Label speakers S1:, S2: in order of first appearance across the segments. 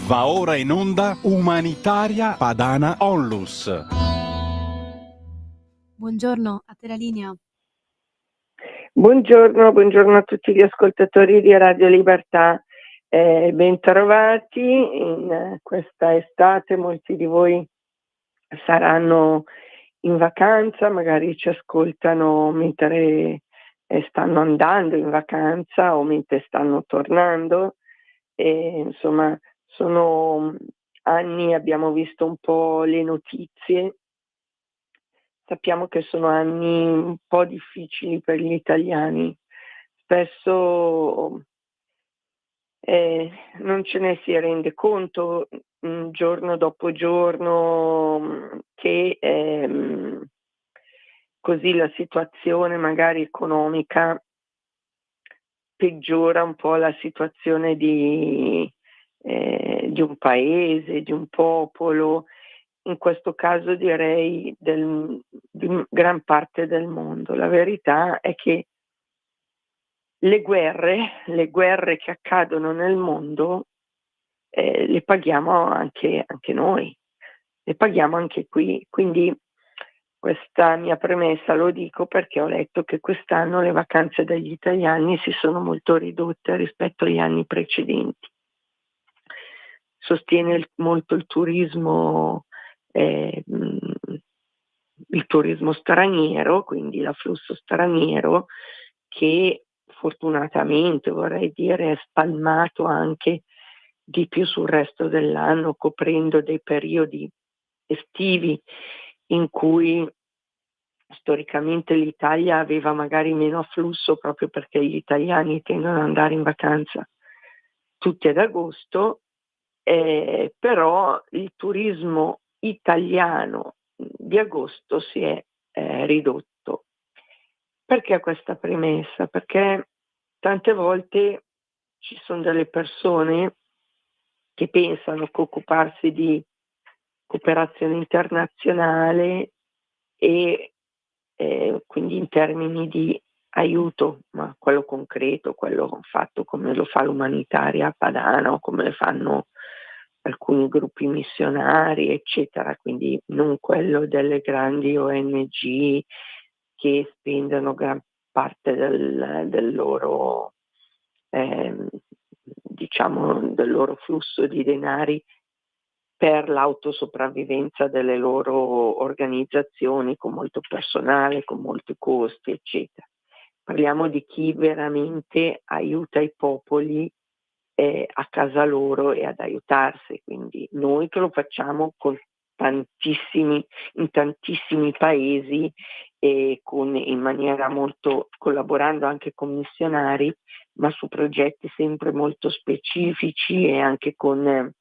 S1: Va ora in onda Umanitaria Padana Onlus.
S2: Buongiorno, a te la linea.
S3: Buongiorno a tutti gli ascoltatori di Radio Libertà. Bentrovati in questa estate. Molti di voi saranno in vacanza, magari ci ascoltano mentre stanno andando in vacanza o mentre stanno tornando. Insomma, sono anni, abbiamo visto un po' le notizie. Sappiamo che sono anni un po' difficili per gli italiani. Spesso non ce ne si rende conto giorno dopo giorno che così la situazione magari economica peggiora un po' la situazione di un paese, di un popolo, in questo caso direi di gran parte del mondo. La verità è che le guerre che accadono nel mondo le paghiamo anche noi, le paghiamo anche qui. Quindi questa mia premessa lo dico perché ho letto che quest'anno le vacanze degli italiani si sono molto ridotte rispetto agli anni precedenti. Sostiene molto il turismo straniero, quindi l'afflusso straniero, che fortunatamente, vorrei dire, è spalmato anche di più sul resto dell'anno, coprendo dei periodi estivi in cui storicamente l'Italia aveva magari meno afflusso, proprio perché gli italiani tendono ad andare in vacanza tutti ad agosto, però il turismo italiano di agosto si è ridotto. Perché questa premessa? Perché tante volte ci sono delle persone che pensano che occuparsi di cooperazione internazionale e quindi in termini di aiuto, ma quello concreto, quello fatto come lo fa l'Umanitaria Padana o come le fanno alcuni gruppi missionari, eccetera, quindi non quello delle grandi ONG che spendono gran parte del loro del loro flusso di denari per l'autosopravvivenza delle loro organizzazioni, con molto personale, con molti costi, eccetera. Parliamo di chi veramente aiuta i popoli a casa loro e ad aiutarsi, quindi noi che lo facciamo in tantissimi paesi e in maniera molto, collaborando anche con missionari, ma su progetti sempre molto specifici e anche con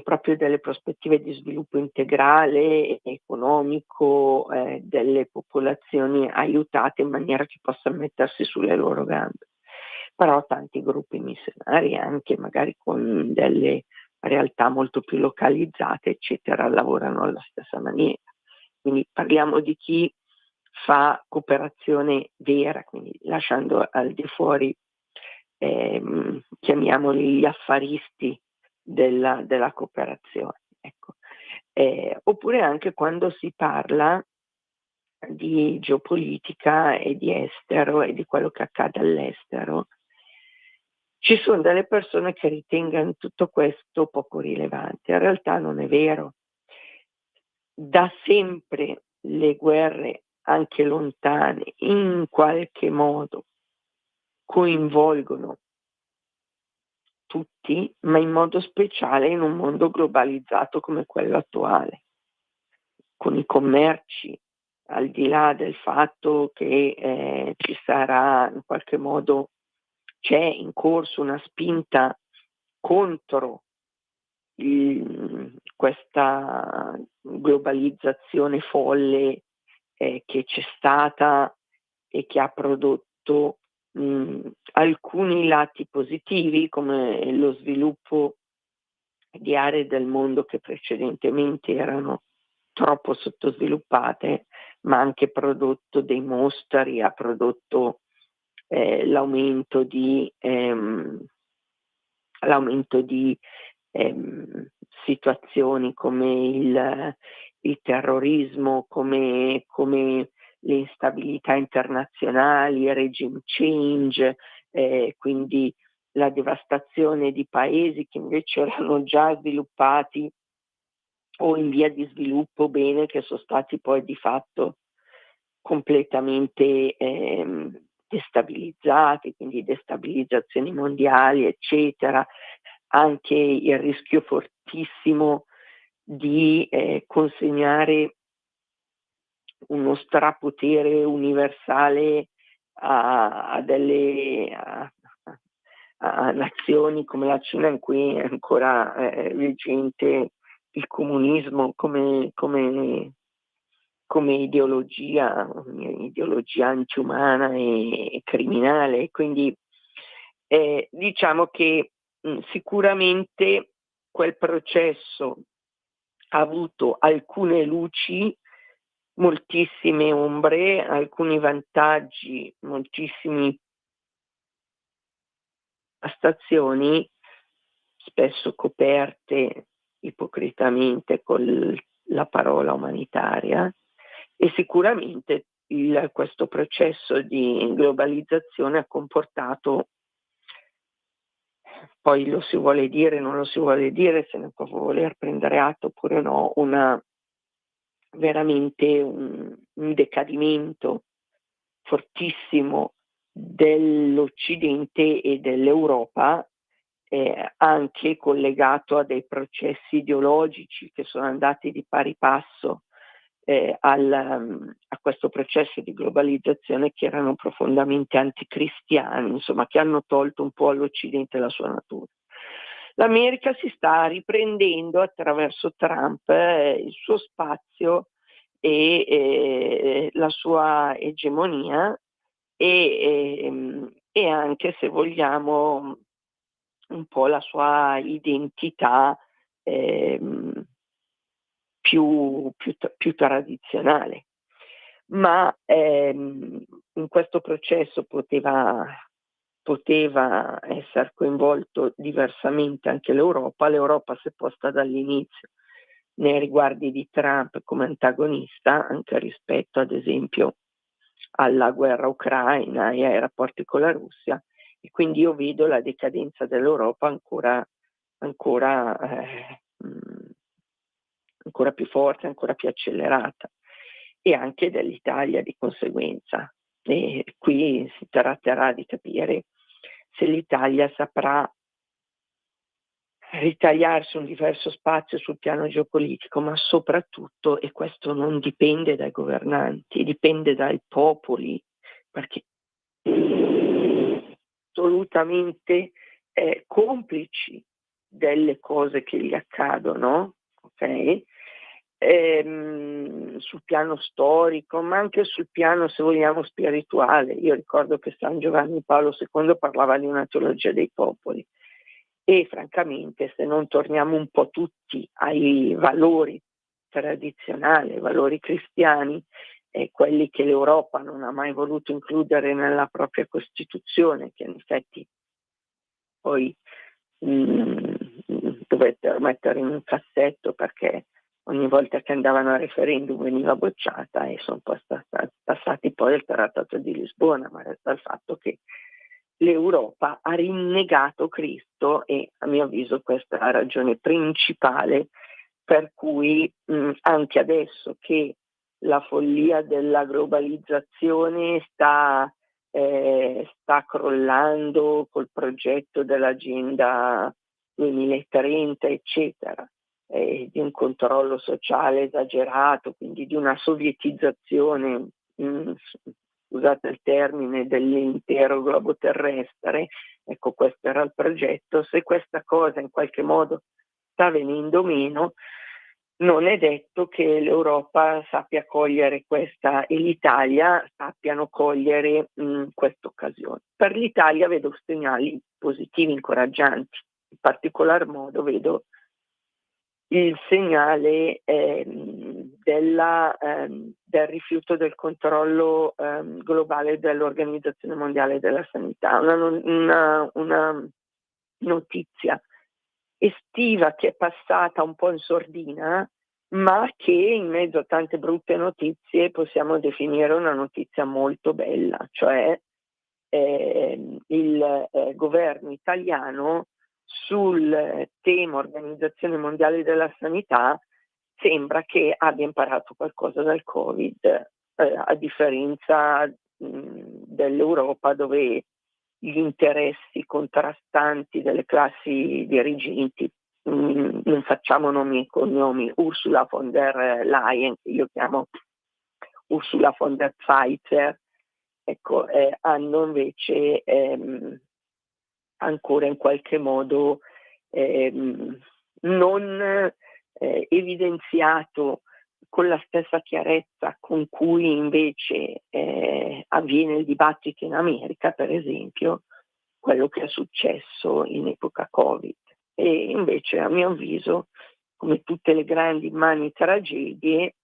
S3: proprio delle prospettive di sviluppo integrale, economico, delle popolazioni aiutate in maniera che possano mettersi sulle loro gambe. Però tanti gruppi missionari, anche magari con delle realtà molto più localizzate, eccetera, lavorano alla stessa maniera. Quindi parliamo di chi fa cooperazione vera, quindi lasciando al di fuori, chiamiamoli gli affaristi della cooperazione. Ecco. Oppure anche quando si parla di geopolitica e di estero e di quello che accade all'estero, ci sono delle persone che ritengono tutto questo poco rilevante. In realtà non è vero. Da sempre le guerre, anche lontane, in qualche modo coinvolgono tutti, ma in modo speciale in un mondo globalizzato come quello attuale, con i commerci, al di là del fatto che ci sarà in qualche modo, c'è in corso una spinta contro questa globalizzazione folle che c'è stata e che ha prodotto alcuni lati positivi, come lo sviluppo di aree del mondo che precedentemente erano troppo sottosviluppate, ma ha anche prodotto dei mostri, ha prodotto l'aumento l'aumento di situazioni come il terrorismo, come le instabilità internazionali, il regime change, quindi la devastazione di paesi che invece erano già sviluppati o in via di sviluppo bene, che sono stati poi di fatto completamente destabilizzati, quindi destabilizzazioni mondiali, eccetera. Anche il rischio fortissimo di consegnare uno strapotere universale a nazioni come la Cina, in cui è ancora vigente il comunismo come ideologia antiumana e criminale. Quindi diciamo che sicuramente quel processo ha avuto alcune luci, moltissime ombre, alcuni vantaggi, moltissimi stazioni, spesso coperte ipocritamente con la parola umanitaria, e sicuramente questo processo di globalizzazione ha comportato, poi lo si vuole dire, non lo si vuole dire, se ne può voler prendere atto oppure no, veramente un decadimento fortissimo dell'Occidente e dell'Europa, anche collegato a dei processi ideologici che sono andati di pari passo a questo processo di globalizzazione, che erano profondamente anticristiani, insomma, che hanno tolto un po' all'Occidente la sua natura. L'America si sta riprendendo attraverso Trump il suo spazio e la sua egemonia e anche, se vogliamo, un po' la sua identità più tradizionale. Ma in questo processo poteva essere coinvolto diversamente anche l'Europa. L'Europa si è posta dall'inizio nei riguardi di Trump come antagonista, anche rispetto ad esempio alla guerra ucraina e ai rapporti con la Russia, e quindi io vedo la decadenza dell'Europa ancora più forte, ancora più accelerata, e anche dell'Italia di conseguenza. E qui si tratterà di capire se l'Italia saprà ritagliarsi un diverso spazio sul piano geopolitico, ma soprattutto, e questo non dipende dai governanti, dipende dai popoli, perché assolutamente complici delle cose che gli accadono, ok? Sul piano storico, ma anche sul piano, se vogliamo, spirituale. Io ricordo che San Giovanni Paolo II parlava di una teologia dei popoli, e francamente, se non torniamo un po' tutti ai valori tradizionali, ai valori cristiani, quelli che l'Europa non ha mai voluto includere nella propria Costituzione, che in effetti poi dovettero mettere in un cassetto perché ogni volta che andavano a referendum veniva bocciata, e sono poi passati poi il Trattato di Lisbona, ma resta il fatto che l'Europa ha rinnegato Cristo, e a mio avviso questa è la ragione principale per cui anche adesso che la follia della globalizzazione sta crollando col progetto dell'Agenda 2030, eccetera, di un controllo sociale esagerato, quindi di una sovietizzazione, scusate il termine, dell'intero globo terrestre. Ecco, questo era il progetto. Se questa cosa in qualche modo sta venendo meno, non è detto che l'Europa sappia cogliere questa, e l'Italia sappiano cogliere questa occasione. Per l'Italia vedo segnali positivi, incoraggianti. In particolar modo vedo il segnale del rifiuto del controllo globale dell'Organizzazione Mondiale della Sanità, una notizia estiva che è passata un po' in sordina, ma che in mezzo a tante brutte notizie possiamo definire una notizia molto bella, cioè il governo italiano sul tema Organizzazione Mondiale della Sanità sembra che abbia imparato qualcosa dal Covid, a differenza dell'Europa, dove gli interessi contrastanti delle classi dirigenti, non facciamo nomi e cognomi, Ursula von der Leyen, che io chiamo Ursula von der Pfizer, ecco, hanno invece ancora in qualche modo non evidenziato con la stessa chiarezza con cui invece avviene il dibattito in America, per esempio, quello che è successo in epoca Covid. E invece, a mio avviso, come tutte le grandi immani tragedie,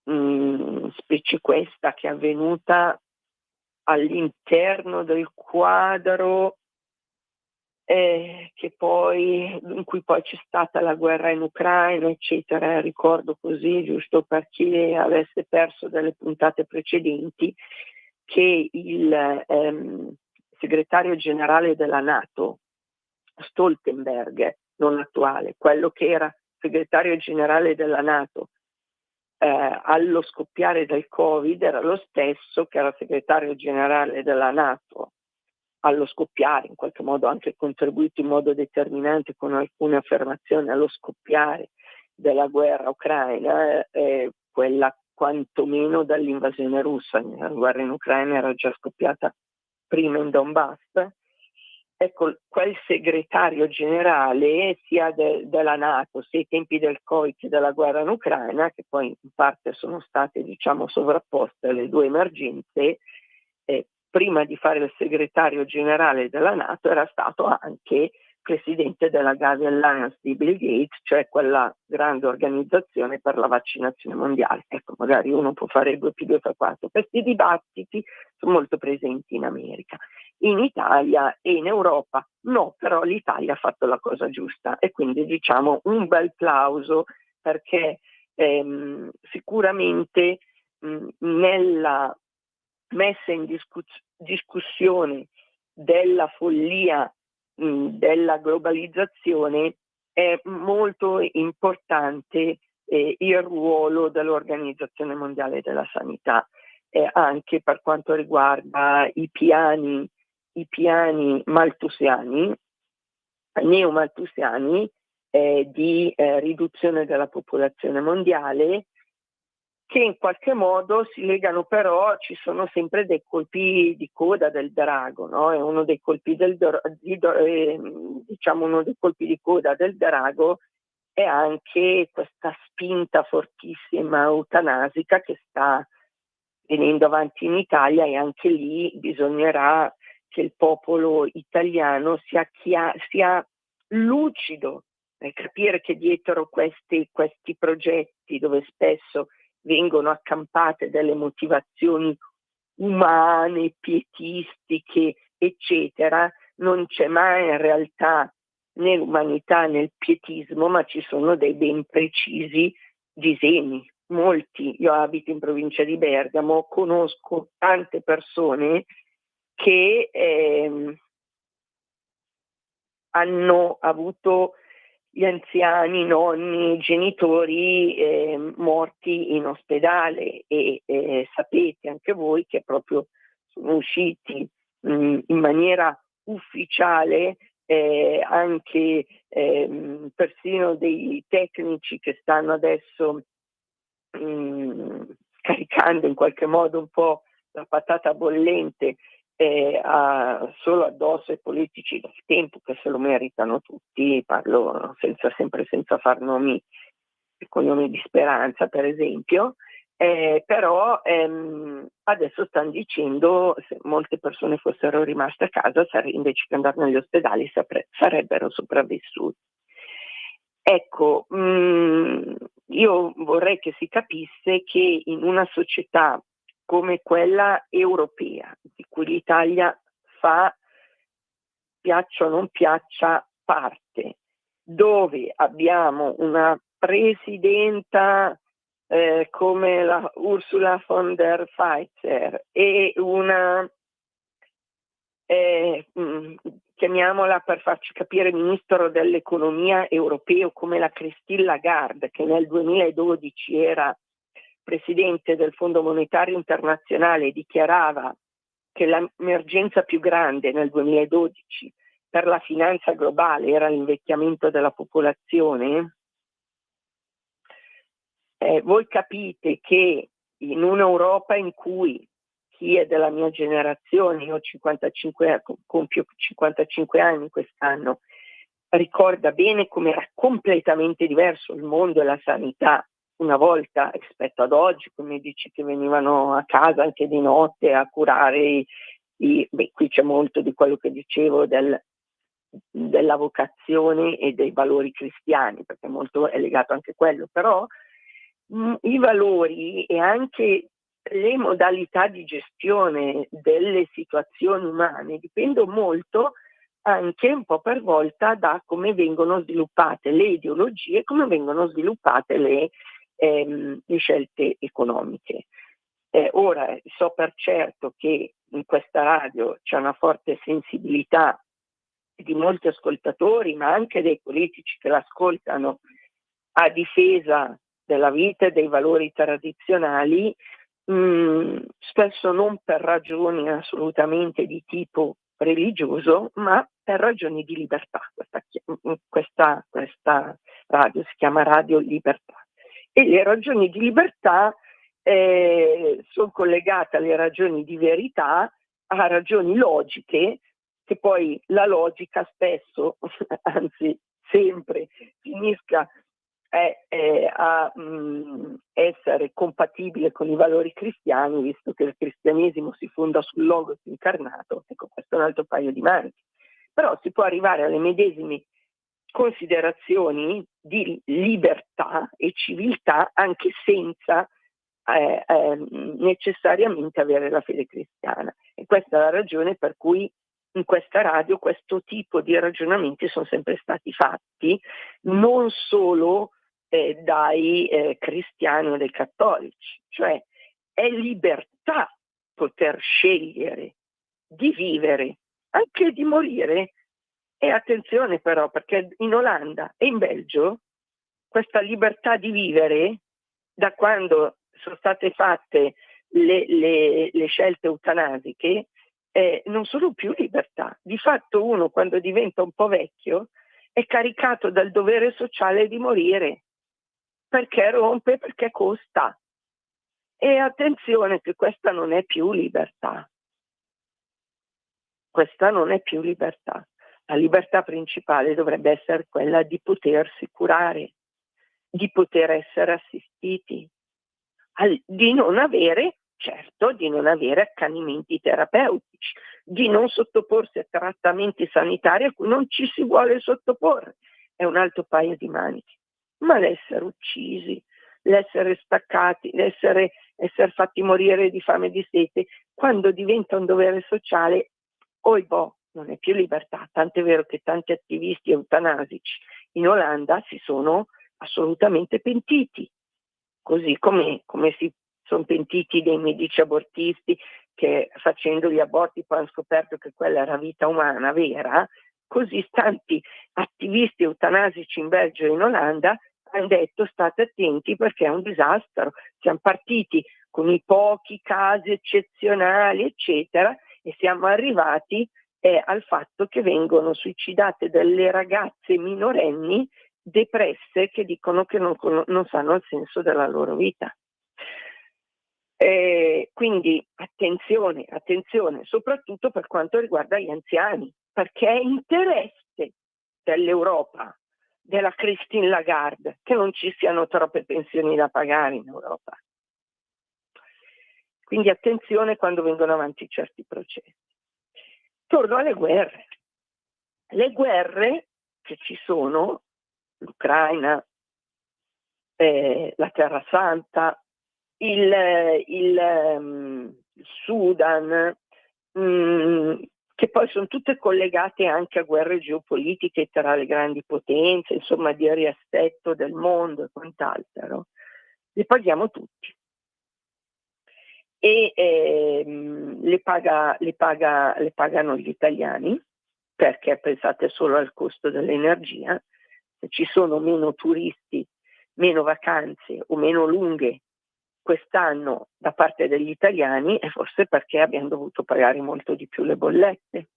S3: specie questa che è avvenuta all'interno del quadro in cui poi c'è stata la guerra in Ucraina, eccetera. Ricordo così, giusto per chi avesse perso delle puntate precedenti, che il segretario generale della NATO, Stoltenberg, non attuale, quello che era segretario generale della NATO allo scoppiare del Covid, era lo stesso che era segretario generale della NATO allo scoppiare, in qualche modo anche contribuito in modo determinante con alcune affermazioni allo scoppiare della guerra ucraina, quella quantomeno dall'invasione russa. La guerra in Ucraina era già scoppiata prima in Donbass. Ecco, quel segretario generale sia della NATO, sia ai tempi del Covid che della guerra in Ucraina, che poi in parte sono state, diciamo, sovrapposte le due emergenze, prima di fare il segretario generale della NATO era stato anche presidente della Gavi Alliance di Bill Gates, cioè quella grande organizzazione per la vaccinazione mondiale. Ecco, magari uno può fare 2 più 2 fa 4. Questi dibattiti sono molto presenti in America. In Italia e in Europa no, però l'Italia ha fatto la cosa giusta e quindi diciamo un bel plauso, perché sicuramente nella messa in discussione della follia della globalizzazione è molto importante il ruolo dell'Organizzazione Mondiale della Sanità, anche per quanto riguarda i piani malthusiani, neomalthusiani, di riduzione della popolazione mondiale, che in qualche modo si legano, però ci sono sempre dei colpi di coda del drago, no? E uno dei colpi uno dei colpi di coda del drago è anche questa spinta fortissima eutanasica che sta venendo avanti in Italia, e anche lì bisognerà che il popolo italiano sia lucido nel capire che dietro questi progetti, dove spesso vengono accampate delle motivazioni umane, pietistiche, eccetera, non c'è mai in realtà né l'umanità né il pietismo, ma ci sono dei ben precisi disegni. Molti, io abito in provincia di Bergamo, conosco tante persone che hanno avuto gli anziani, i nonni, i genitori morti in ospedale, e sapete anche voi che proprio sono usciti in maniera ufficiale anche persino dei tecnici che stanno adesso caricando in qualche modo un po' la patata bollente solo addosso ai politici del tempo, che se lo meritano tutti. Parlo senza far nomi e cognomi di Speranza, per esempio, però adesso stanno dicendo se molte persone fossero rimaste a casa, invece che andare negli ospedali, sarebbero sopravvissuti. Ecco, io vorrei che si capisse che in una società come quella europea, di cui l'Italia fa piaccia o non piaccia, parte, dove abbiamo una presidenta come la Ursula von der Leyen e una chiamiamola per farci capire ministro dell'economia europeo come la Christine Lagarde, che nel 2012 era presidente del Fondo Monetario Internazionale e dichiarava che l'emergenza più grande nel 2012 per la finanza globale era l'invecchiamento della popolazione. Voi capite che in un'Europa in cui chi è della mia generazione, io compio 55 anni quest'anno, ricorda bene come era completamente diverso il mondo e la sanità una volta rispetto ad oggi, con medici che venivano a casa anche di notte a curare qui c'è molto di quello che dicevo della vocazione e dei valori cristiani, perché molto è legato anche quello, però i valori e anche le modalità di gestione delle situazioni umane dipendono molto anche un po' per volta da come vengono sviluppate le ideologie, come vengono sviluppate le scelte economiche. Ora so per certo che in questa radio c'è una forte sensibilità di molti ascoltatori, ma anche dei politici che l'ascoltano a difesa della vita e dei valori tradizionali, spesso non per ragioni assolutamente di tipo religioso, ma per ragioni di libertà. Questa radio si chiama Radio Libertà e le ragioni di libertà sono collegate alle ragioni di verità, a ragioni logiche, che poi la logica spesso, anzi sempre, finisca a essere compatibile con i valori cristiani, visto che il cristianesimo si fonda sul Logos incarnato. Ecco, questo è un altro paio di maniche. Però si può arrivare alle medesime considerazioni di libertà e civiltà anche senza necessariamente avere la fede cristiana. E questa è la ragione per cui in questa radio questo tipo di ragionamenti sono sempre stati fatti, non solo dai cristiani o dai cattolici, cioè è libertà poter scegliere di vivere, anche di morire. E attenzione però, perché in Olanda e in Belgio questa libertà di vivere, da quando sono state fatte le scelte eutanasiche, non sono più libertà. Di fatto uno, quando diventa un po' vecchio, è caricato dal dovere sociale di morire, perché rompe, perché costa. E attenzione che questa non è più libertà. Questa non è più libertà. La libertà principale dovrebbe essere quella di potersi curare, di poter essere assistiti, di non avere accanimenti terapeutici, di non sottoporsi a trattamenti sanitari a cui non ci si vuole sottoporre. È un altro paio di maniche. Ma l'essere uccisi, l'essere staccati, l'essere fatti morire di fame e di sete, quando diventa un dovere sociale, non è più libertà. Tant'è vero che tanti attivisti eutanasici in Olanda si sono assolutamente pentiti, così come si sono pentiti dei medici abortisti che facendo gli aborti poi hanno scoperto che quella era vita umana vera. Così tanti attivisti eutanasici in Belgio e in Olanda hanno detto: state attenti perché è un disastro, siamo partiti con i pochi casi eccezionali eccetera e siamo arrivati al fatto che vengono suicidate delle ragazze minorenni depresse che dicono che non sanno il senso della loro vita. Quindi attenzione, soprattutto per quanto riguarda gli anziani, perché è interesse dell'Europa, della Christine Lagarde, che non ci siano troppe pensioni da pagare in Europa. Quindi attenzione quando vengono avanti certi processi. Torno alle guerre. Le guerre che ci sono, l'Ucraina, la Terra Santa, il Sudan, che poi sono tutte collegate anche a guerre geopolitiche tra le grandi potenze, insomma di riassetto del mondo e quant'altro, le paghiamo tutti. E le pagano gli italiani, perché pensate solo al costo dell'energia. Se ci sono meno turisti, meno vacanze o meno lunghe quest'anno da parte degli italiani, è forse perché abbiamo dovuto pagare molto di più le bollette.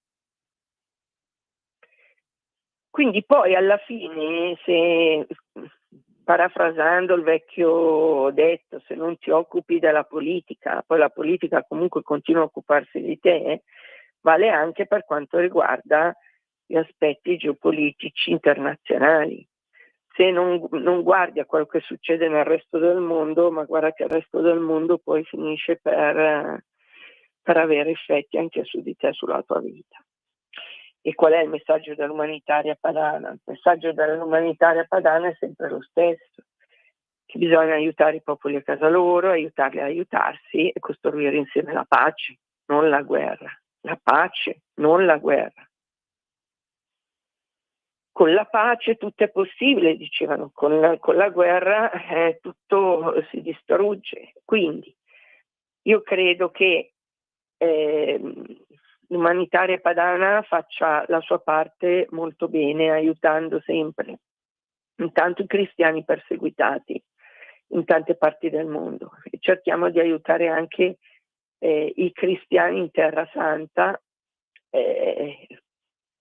S3: Quindi poi alla fine, se, parafrasando il vecchio detto, se non ti occupi della politica, poi la politica comunque continua a occuparsi di te, vale anche per quanto riguarda gli aspetti geopolitici internazionali. Se non guardi a quello che succede nel resto del mondo, ma guarda che il resto del mondo poi finisce per avere effetti anche su di te, sulla tua vita. E qual è il messaggio dell'umanitaria padana? Il messaggio dell'umanitaria padana è sempre lo stesso, che bisogna aiutare i popoli a casa loro, aiutarli a aiutarsi e costruire insieme la pace, non la guerra. La pace, non la guerra. Con la pace tutto è possibile, dicevano, con la guerra tutto si distrugge. Quindi io credo che l'umanitaria padana faccia la sua parte molto bene, aiutando sempre intanto i cristiani perseguitati in tante parti del mondo, e cerchiamo di aiutare anche i cristiani in Terra Santa,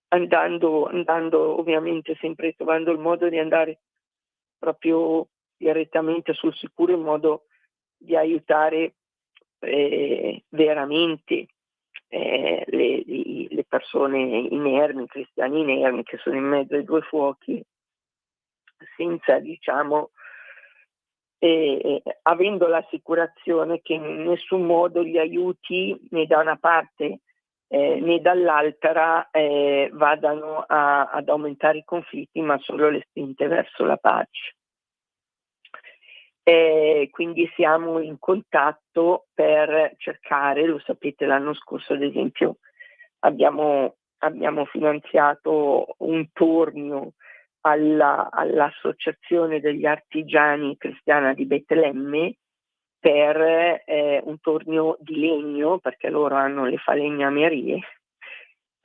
S3: andando ovviamente sempre trovando il modo di andare proprio direttamente sul sicuro, in modo di aiutare veramente le persone inermi, i cristiani inermi che sono in mezzo ai due fuochi, senza, diciamo, avendo l'assicurazione che in nessun modo gli aiuti né da una parte né dall'altra vadano ad aumentare i conflitti, ma solo le spinte verso la pace. Quindi siamo in contatto per cercare, lo sapete, l'anno scorso ad esempio abbiamo finanziato un tornio all'Associazione degli Artigiani Cristiana di Betlemme per un tornio di legno, perché loro hanno le falegnamerie.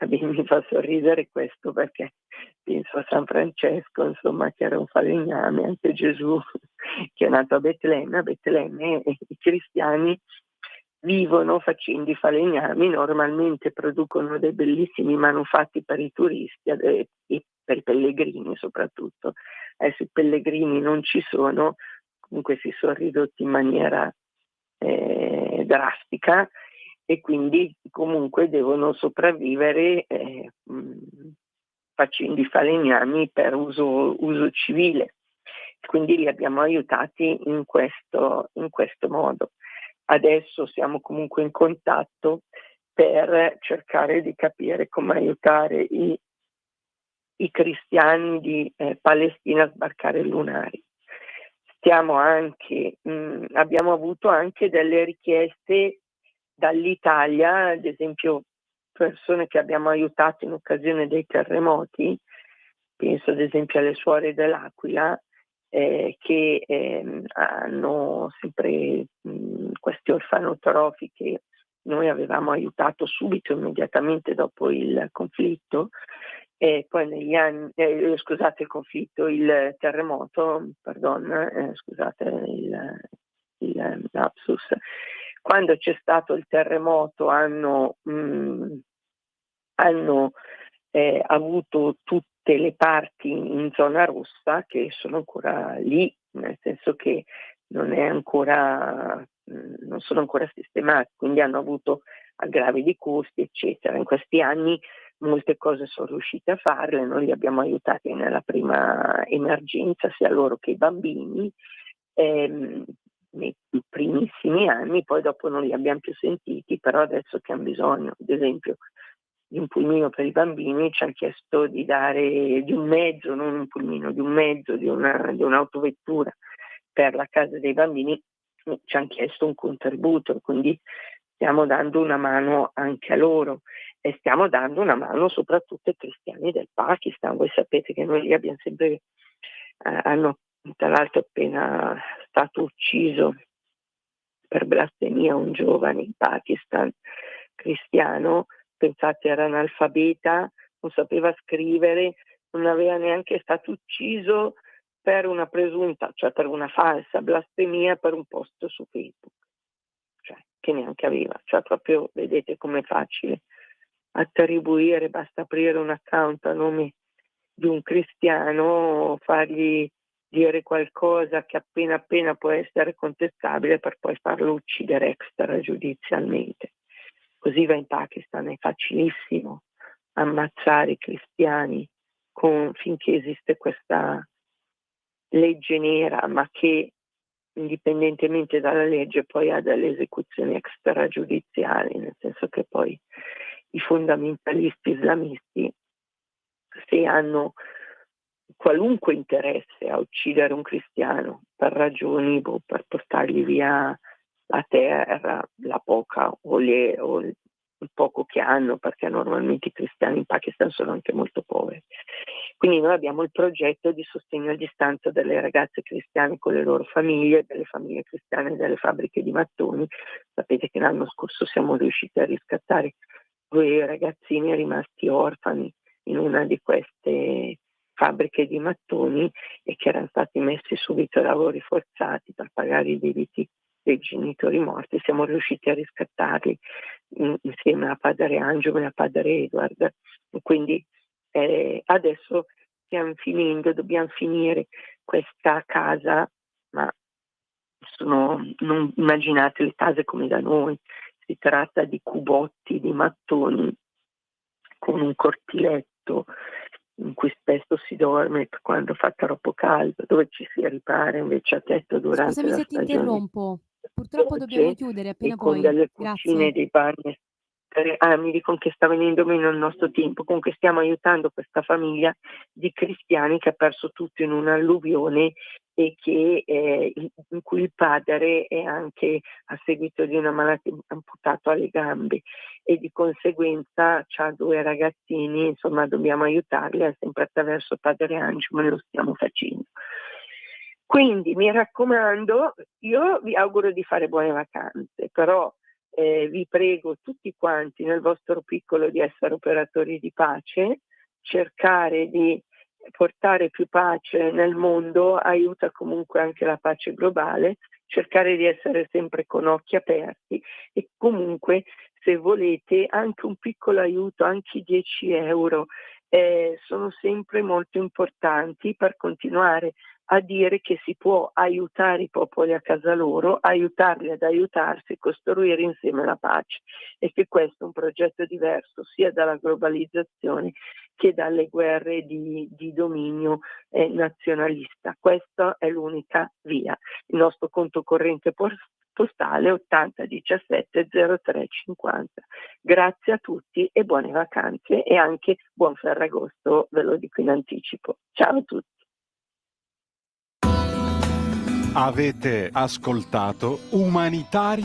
S3: Mi fa sorridere questo perché penso a San Francesco, insomma, che era un falegname, anche Gesù che è nato a Betlemme, i cristiani vivono facendo i falegnami, normalmente producono dei bellissimi manufatti per i turisti e per i pellegrini soprattutto. Adesso i pellegrini non ci sono, comunque si sono ridotti in maniera drastica, e quindi comunque devono sopravvivere facendo i falegnami per uso civile. Quindi li abbiamo aiutati in questo modo. Adesso siamo comunque in contatto per cercare di capire come aiutare i cristiani di Palestina a sbarcare lunari. Abbiamo avuto anche delle richieste dall'Italia, ad esempio persone che abbiamo aiutato in occasione dei terremoti, penso ad esempio alle suore dell'Aquila, che hanno sempre questi orfanotrofi che noi avevamo aiutato subito, immediatamente dopo il conflitto, e poi negli anni, il terremoto, scusate il lapsus. Quando c'è stato il terremoto hanno avuto tutte le parti in zona rossa che sono ancora lì, nel senso che non sono ancora sistemati, quindi hanno avuto aggravi di costi, eccetera. In questi anni molte cose sono riuscite a farle, noi li abbiamo aiutati nella prima emergenza, sia loro che i bambini, nei primissimi anni, poi dopo non li abbiamo più sentiti, però adesso che hanno bisogno, ad esempio, di un pulmino per i bambini, ci hanno chiesto di dare di un mezzo, non un pulmino, di un mezzo, di un'autovettura per la casa dei bambini, ci hanno chiesto un contributo, quindi stiamo dando una mano anche a loro. e stiamo dando una mano soprattutto ai cristiani del Pakistan. Voi sapete che noi lì abbiamo sempre, hanno tra l'altro appena stato ucciso per blasfemia un giovane in Pakistan cristiano, pensate era analfabeta, non sapeva scrivere, non aveva neanche stato ucciso per una presunta, cioè per una falsa blasfemia per un post su Facebook, cioè che neanche aveva, cioè proprio vedete com'è facile attribuire, basta aprire un account a nome di un cristiano, fargli dire qualcosa che appena può essere contestabile per poi farlo uccidere extragiudizialmente. Così va in Pakistan, è facilissimo ammazzare i cristiani finché esiste questa legge nera, ma che indipendentemente dalla legge poi ha delle esecuzioni extragiudiziali, nel senso che poi i fondamentalisti islamisti, se hanno qualunque interesse a uccidere un cristiano per ragioni, per portargli via la terra, la poca o il poco che hanno, perché normalmente i cristiani in Pakistan sono anche molto poveri. Quindi noi abbiamo il progetto di sostegno a distanza delle ragazze cristiane con le loro famiglie, delle famiglie cristiane delle fabbriche di mattoni. Sapete che l'anno scorso siamo riusciti a riscattare 2 ragazzini rimasti orfani in una di queste fabbriche di mattoni e che erano stati messi subito a lavori forzati per pagare i debiti dei genitori morti. Siamo riusciti a riscattarli insieme a padre Angelo e a padre Edward. Quindi adesso stiamo dobbiamo finire questa casa, ma non immaginate le case come da noi, si tratta di cubotti di mattoni con un cortiletto in cui spesso si dorme quando fa troppo caldo, dove ci si ripara invece a tetto durante
S2: Scusami
S3: la
S2: se ti
S3: stagione
S2: interrompo. Purtroppo dobbiamo chiudere
S3: e
S2: appena
S3: con
S2: puoi.
S3: delle cucine
S2: Grazie.
S3: e dei bagni. Mi dicono che sta venendo meno il nostro tempo. Comunque stiamo aiutando questa famiglia di cristiani che ha perso tutto in un'alluvione e che in cui il padre è anche a seguito di una malattia amputato alle gambe e di conseguenza ha 2 ragazzini, insomma dobbiamo aiutarli sempre attraverso padre Angelo e lo stiamo facendo. Quindi mi raccomando, io vi auguro di fare buone vacanze, però vi prego tutti quanti nel vostro piccolo di essere operatori di pace, cercare di portare più pace nel mondo aiuta comunque anche la pace globale, cercare di essere sempre con occhi aperti e comunque se volete anche un piccolo aiuto, anche 10 euro, sono sempre molto importanti per continuare a dire che si può aiutare i popoli a casa loro, aiutarli ad aiutarsi, costruire insieme la pace e che questo è un progetto diverso sia dalla globalizzazione che dalle guerre di dominio nazionalista. Questa è l'unica via. Il nostro conto corrente postale 80 17 03 50. Grazie a tutti e buone vacanze e anche buon Ferragosto, ve lo dico in anticipo. Ciao a tutti.
S1: Avete ascoltato Umanitari